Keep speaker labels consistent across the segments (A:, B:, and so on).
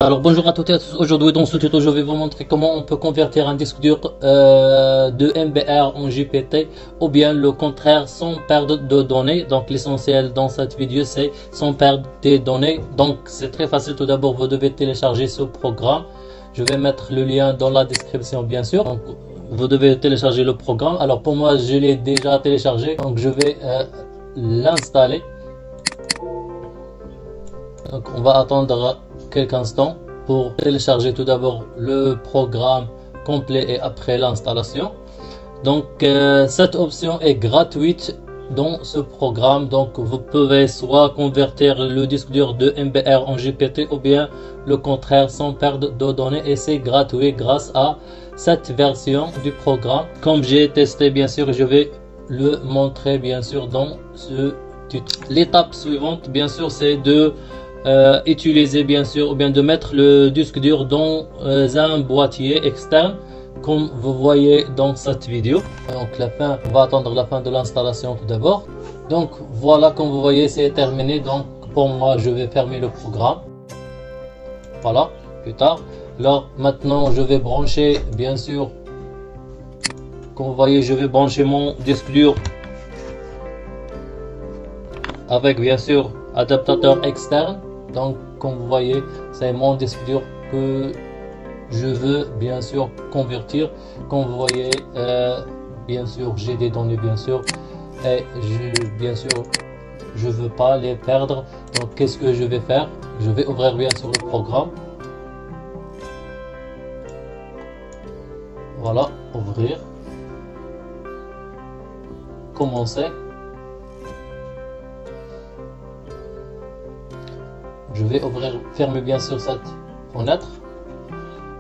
A: Alors bonjour à toutes et à tous, aujourd'hui dans ce tuto je vais vous montrer comment on peut convertir un disque dur de MBR en JPT ou bien le contraire sans perdre de données. Donc l'essentiel dans cette vidéo c'est sans perdre des données. Donc c'est très facile, tout d'abord vous devez télécharger ce programme. Je vais mettre le lien dans la description bien sûr. Donc, vous devez télécharger le programme. Alors pour moi je l'ai déjà téléchargé, donc je vais l'installer. Donc on va attendre quelques instants pour télécharger tout d'abord le programme complet et après l'installation. Donc cette option est gratuite dans ce programme, donc vous pouvez soit convertir le disque dur de MBR en JPT ou bien le contraire sans perdre de données, et c'est gratuit grâce à cette version du programme. Comme j'ai testé bien sûr, je vais le montrer bien sûr dans ce tuto. L'étape suivante bien sûr c'est de utiliser bien sûr ou bien de mettre le disque dur dans un boîtier externe comme vous voyez dans cette vidéo. Donc on va attendre la fin de l'installation tout d'abord. Donc voilà, comme vous voyez c'est terminé. Donc pour moi je vais fermer le programme, voilà, plus tard. Alors maintenant je vais brancher bien sûr, comme vous voyez je vais brancher mon disque dur avec bien sûr adaptateur externe. Donc comme vous voyez c'est mon disque dur que je veux bien sûr convertir. Comme vous voyez bien sûr j'ai des données bien sûr et bien sûr je veux pas les perdre. Donc qu'est-ce que je vais faire? Je vais ouvrir bien sûr le programme, voilà, ouvrir, commencer. Je vais ouvrir, fermer bien sûr cette fenêtre.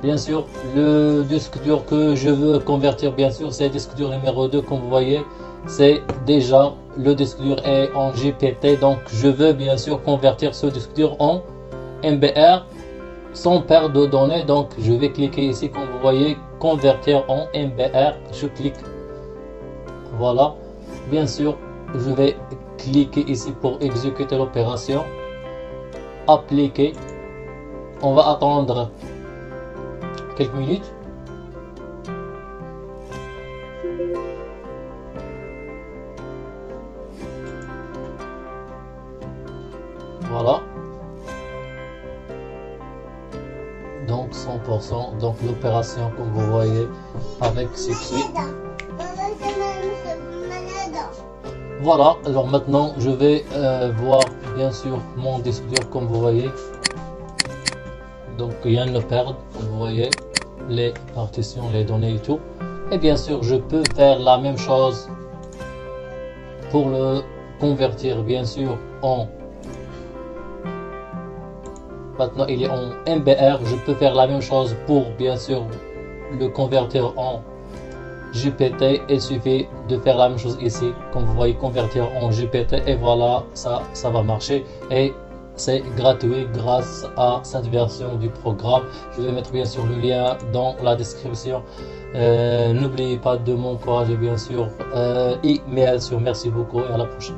A: Bien sûr, le disque dur que je veux convertir, bien sûr, c'est le disque dur numéro 2. Comme vous voyez, c'est déjà le disque dur est en JPT. Donc, je veux bien sûr convertir ce disque dur en MBR sans perdre de données. Donc, je vais cliquer ici, comme vous voyez, convertir en MBR. Je clique. Voilà. Bien sûr, je vais cliquer ici pour exécuter l'opération. Appliquer. On va attendre quelques minutes. Voilà. Donc 100%. Donc l'opération comme vous voyez avec succès. Voilà, alors maintenant je vais voir bien sûr mon disque dur comme vous voyez. Donc rien ne perd, comme vous voyez, les partitions, les données et tout. Et bien sûr je peux faire la même chose pour le convertir bien sûr en... Maintenant il est en MBR, je peux faire la même chose pour bien sûr le convertir en JPT. Il suffit de faire la même chose ici, comme vous voyez, convertir en JPT, et voilà, ça va marcher et c'est gratuit grâce à cette version du programme. Je vais mettre bien sûr le lien dans la description. N'oubliez pas de m'encourager bien sûr, email sur. Merci beaucoup et à la prochaine.